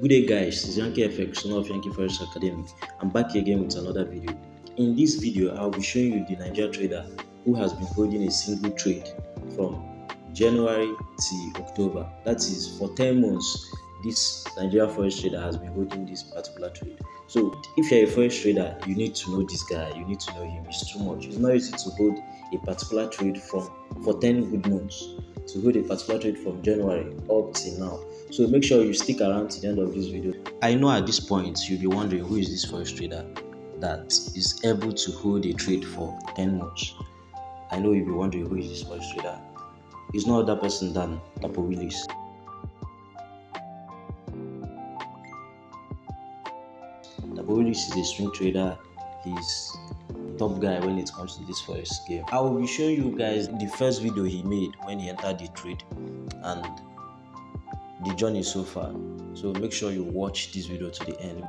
Good day guys, it's Yankee FX, son of Yankee Forex Academy. I'm back again with another video. In this video, I'll be showing you the Nigeria trader who has been holding a single trade from January to October. That is for 10 months. This Nigeria Forex trader has been holding this particular trade. So if you're a Forex trader, you need to know this guy, you need to know him. It's too much. It's not easy to hold a particular trade for 10 good months, to hold a particular trade from January up till now. So make sure you stick around to the end of this video. I know at this point you'll be wondering who is this Forex trader that is able to hold a trade for 10 months. I know you'll be wondering who is this Forex trader. It's no other person than Willis. Willis is a swing trader. He's a top guy when it comes to this Forex game. I will be showing you guys the first video he made when he entered the trade and the journey so far. So make sure you watch this video to the end.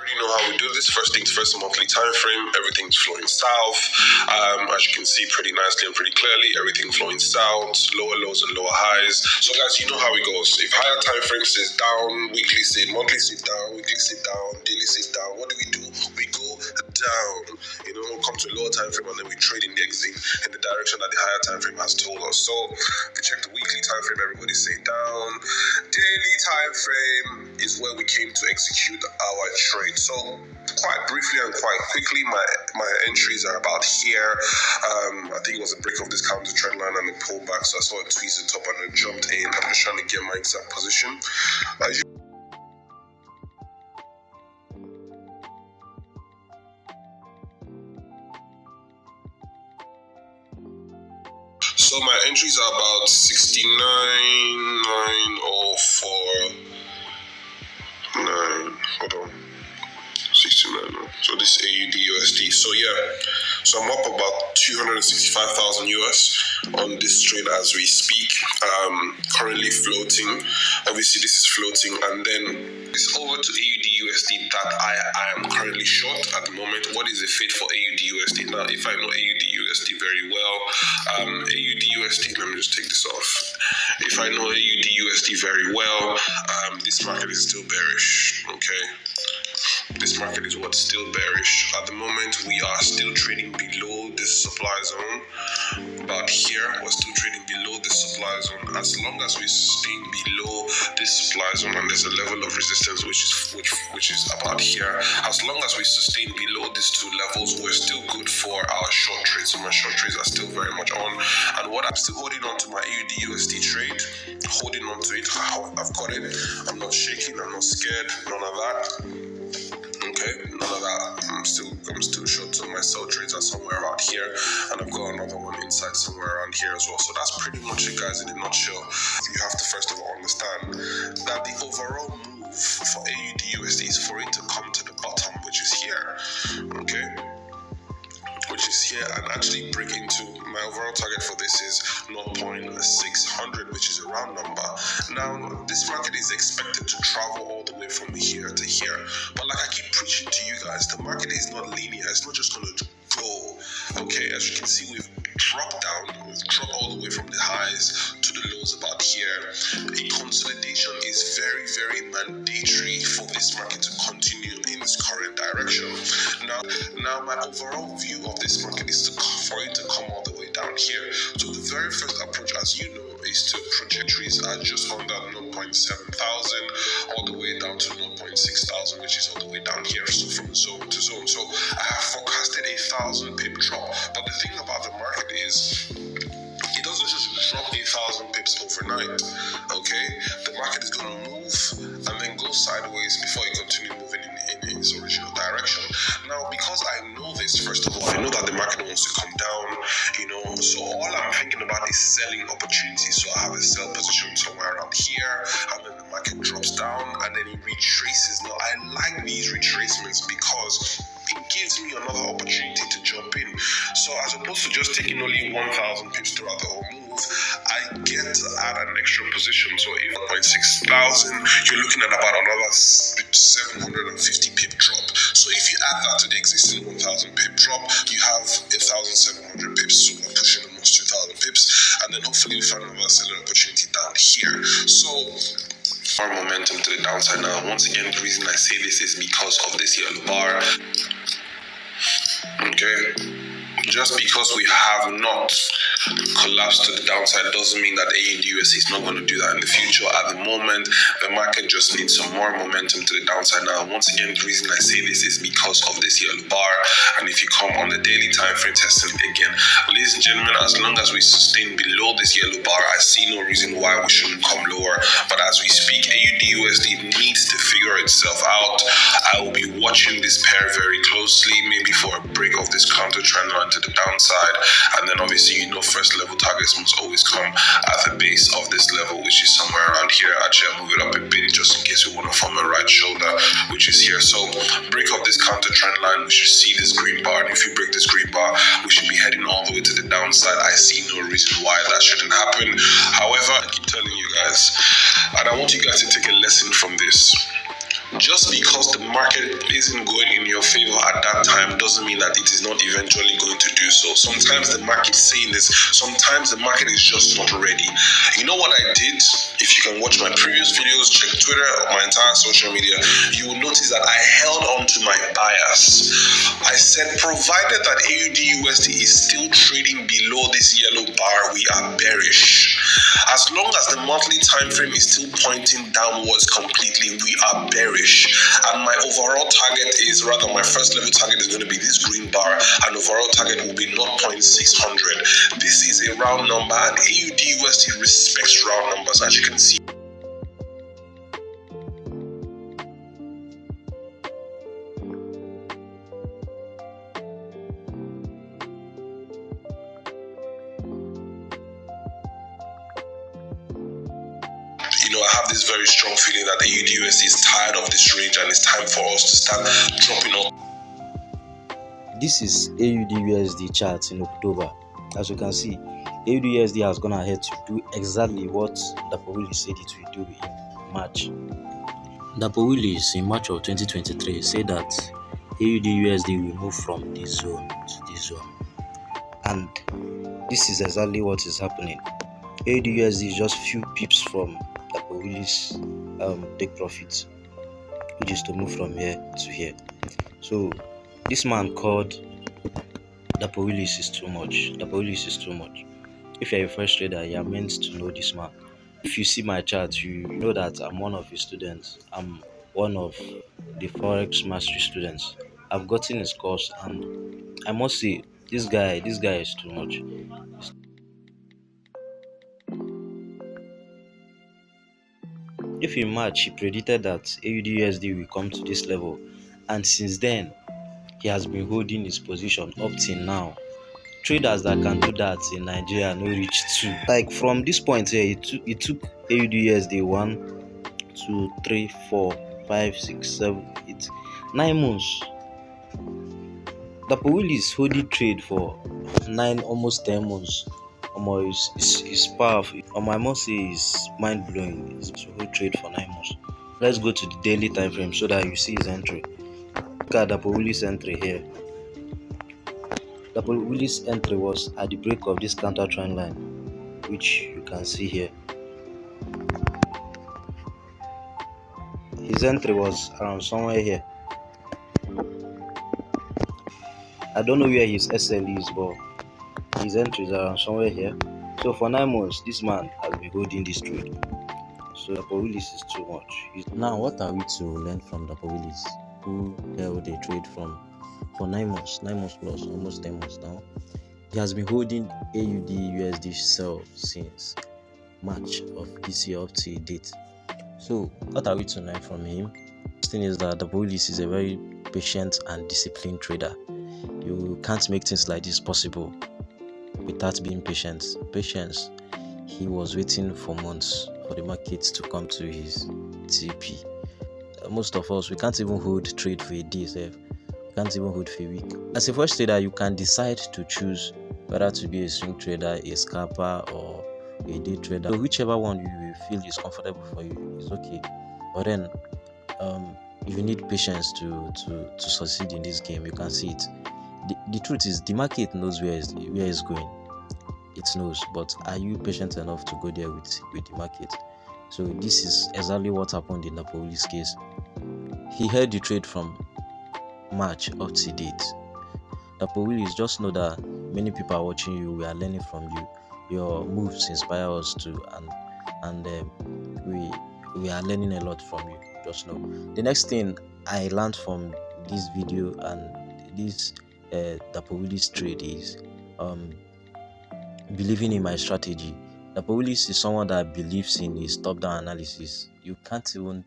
You know how we do this. First things first, monthly time frame. Everything's flowing south. As you can see pretty nicely and pretty clearly, everything flowing south, lower lows and lower highs. So guys, you know how it goes. If higher time frame says down, weekly say, monthly say down, weekly say down, daily say down, what do? We go down. You know, we'll come to a lower time frame and then we trade indexing in the direction that the higher time frame has told us. So if you check the weekly time frame, everybody's saying down. Daily time frame is where we came to execute our trade. So quite briefly and quite quickly, my entries are about here. I think it was a break of this counter trend line and a pullback, so I saw it tweeze the top and then jumped in. I'm just trying to get my exact position. So my entries are about 69,904. Hold on. 69. So this AUD USD. So yeah. So I'm up about 265,000 US on this trade as we speak. Currently floating. Obviously this is floating, and then it's over to AUD USD that I am currently short at the moment. What is the fate for AUD USD? Now, if I know AUD USD very well, AUD USD, let me just take this off. If I know AUD USD very well, this market is still bearish, okay? This market is what's still bearish. At the moment, we are still trading below this supply zone. About here, we're still trading below this supply zone. As long as we sustain below this supply zone, and there's a level of resistance which is about here. As long as we sustain below these two levels, we're still good for our short trades. So my short trades are still very much on. And what I'm still holding on to my AUD USD trade, holding on to it. I've got it. I'm not shaking. I'm not scared. None of that. Okay, none of that. I'm still short, so my sell trades are somewhere around here, and I've got another one inside somewhere around here as well. So that's pretty much it, guys, in a nutshell. You have to first of all understand that the overall move for AUD USD is for it to come to the bottom, which is here. Okay, which is here, and actually break into my overall target for this is 0.600, which is a round number. Now, this market is expected to travel all the way from here to here, but like I keep preaching to you guys, the market is not linear. It's not just going to go. Okay, as you can see, we've dropped down, we've dropped all the way from the highs to the lows about here. A consolidation is very, very mandatory for this market to continue in its current direction. Now my overall view of this market is for it to come all the way down here. So the very first approach, as you know, is to trajectories are just under 0.7,000 all the way down to 0.6,000, which is all the way down here. So from zone to zone. So I have forecasted 1,000 pip drop. But the thing about the market is, it doesn't just drop 1,000 pips overnight. Okay, the market is going to move and then go sideways before it continues moving in its original direction. Now, because I know this, first of all, I know that the market wants to come down, you know, so all I'm thinking about is selling opportunities. So I have a sell position somewhere around here, and then the market drops down and then it retraces. Now, I like these retracements because it gives me another opportunity to jump in. So as opposed to just taking only 1,000 pips throughout the whole move, I get to add an extra position. So if 1.6,000, you're looking at about another 750 pip drop. So if you add that to the existing 1,000 pip drop, you have 1,700 pips. So we're pushing almost 2,000 pips, and then hopefully we find another selling opportunity down here. So our momentum to the downside now. Once again, the reason I say this is because of this yellow bar. Okay, just because we have not collapsed to the downside doesn't mean that AUD USD is not going to do that in the future. At the moment, the market just needs some more momentum to the downside now. Once again, the reason I say this is because of this yellow bar. And if you come on the daily time frame testing again, ladies and gentlemen, as long as we sustain below this yellow bar, I see no reason why we shouldn't come lower. But as we speak, AUD USD needs to figure itself out. I will be watching this pair very closely, maybe for a break of this counter trend line to the downside. And then obviously, first level targets must always come at the base of this level, which is somewhere around here. Actually, I'll move it up a bit just in case we want to form a right shoulder, which is here. So break of this counter trend line, we should see this green bar. And if you break this green bar, we should be heading all the way to the downside. I see no reason why that shouldn't happen. However, I keep telling you guys, and I want you guys to take a lesson from this. Just because the market isn't going in your favor at that time doesn't mean that it is not eventually going to do so. Sometimes the market is saying this, sometimes the market is just not ready. You know what I did? If you can watch my previous videos, check Twitter, my entire social media, you will notice that I held on to my bias. I said, provided that AUD USD is still trading below this yellow bar, we are bearish. As long as the monthly time frame is still pointing downwards completely, we are bearish. And my overall target is, rather my first level target is going to be this green bar, and overall target will be 0.600. This is a round number, and AUD USD respects round numbers, as you can see. I have this very strong feeling that the AUD USD is tired of this range and it's time for us to start dropping off. This is AUD USD chart in October. As you can see, AUD USD has gone ahead to do exactly what Dapo Willis said it will do in March. Dapo Willis in March of 2023 said that AUD USD will move from this zone to this zone. And this is exactly what is happening. AUD USD is just few pips from Dapo Willis take profit, which is to move from here to here. So this man called Dapo Willis is too much. Dapo Willis is too much. If you're a first trader, you're meant to know this man. If you see my chart, you know that I'm one of his students. I'm one of the Forex mastery students. I've gotten his course, and I must say, this guy is too much. If in March he predicted that AUD USD will come to this level, and since then he has been holding his position up till now. Traders that can do that in Nigeria no reach 2. Like from this point here, it took AUD USD 1, 2, 3, 4, 5, 6, 7, 8, 9 months. Dapo Willis holding trade for 9, almost 10 months. It's powerful. I must say it's mind blowing to hold trade for 9 months. Let's go to the daily time frame so that you see his entry. Look at Dapo Willis' entry here. Dapo Willis' entry was at the break of this counter trend line, which you can see here. His entry was around somewhere here. I don't know where his SL is, but his entry is around somewhere here. So for 9 months, this man has been holding this trade. So Dapo Willis is too much. Now, what are we to learn from Dapo Willis, who held a trade for 9 months plus, almost 10 months now? He has been holding AUD USD sell since March of this year up to date. So what are we to learn from him? The thing is that Dapo Willis is a very patient and disciplined trader. You can't make things like this possible without being patient. Patience. He was waiting for months for the market to come to his TP. Most of us, we can't even hold trade for a day. We can't even hold for a week. As a first trader, you can decide to choose whether to be a swing trader, a scalper, or a day trader. So whichever one you feel is comfortable for you is okay. But then you need patience to succeed in this game. You can see it. The truth is, the market knows where it's going. it knows, but are you patient enough to go there with the market? So this is exactly what happened in the police case. He held the trade from March up to date. The police, just know that many people are watching you. We are learning from you. Your moves inspire us too, and we are learning a lot from you. Just know. The next thing I learned from this video and this the police trade is believing in my strategy. The police is someone that believes in his top-down analysis. You can't even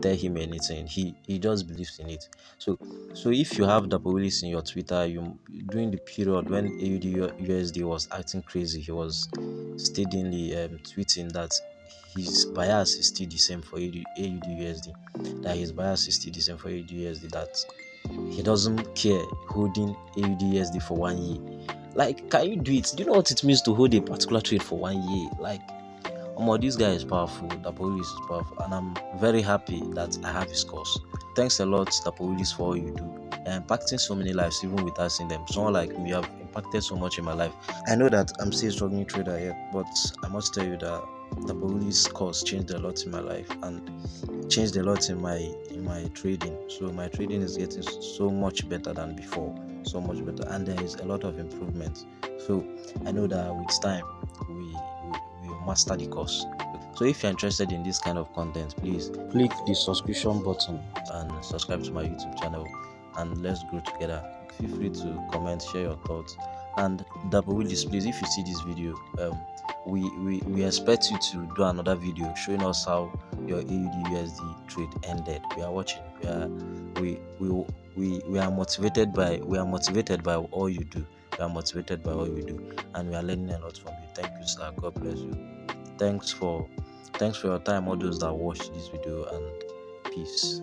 tell him anything. He just believes in it. So if you have the police in your Twitter, you during the period when AUD USD was acting crazy, he was steadily tweeting that his bias is still the same for AUD USD. That his bias is still the same for AUD USD. That he doesn't care holding AUD USD for 1 year. Like, can you do it? Do you know what it means to hold a particular trade for 1 year? Like, this guy is powerful. The police is powerful, and I'm very happy that I have his course. Thanks a lot, the police, for all you do. You're impacting so many lives, even without seeing them. Someone like me, you have impacted so much in my life. I know that I'm still a struggling trader here, but I must tell you that the police course changed a lot in my life and changed a lot in my trading. So my trading is getting so much better than before, so much better, and there is a lot of improvement. So I know that with time we will master the course. So if you're interested in this kind of content, please click the subscription button and subscribe to my YouTube channel, and let's grow together. Feel free to comment, share your thoughts, and double this, please. If you see this video, we expect you to do another video showing us how your AUD USD trade ended. We are watching. We are motivated by all you do. We are motivated by all you do, and we are learning a lot from you. Thank you, sir. God bless you. Thanks for your time, all those that watched this video, and peace.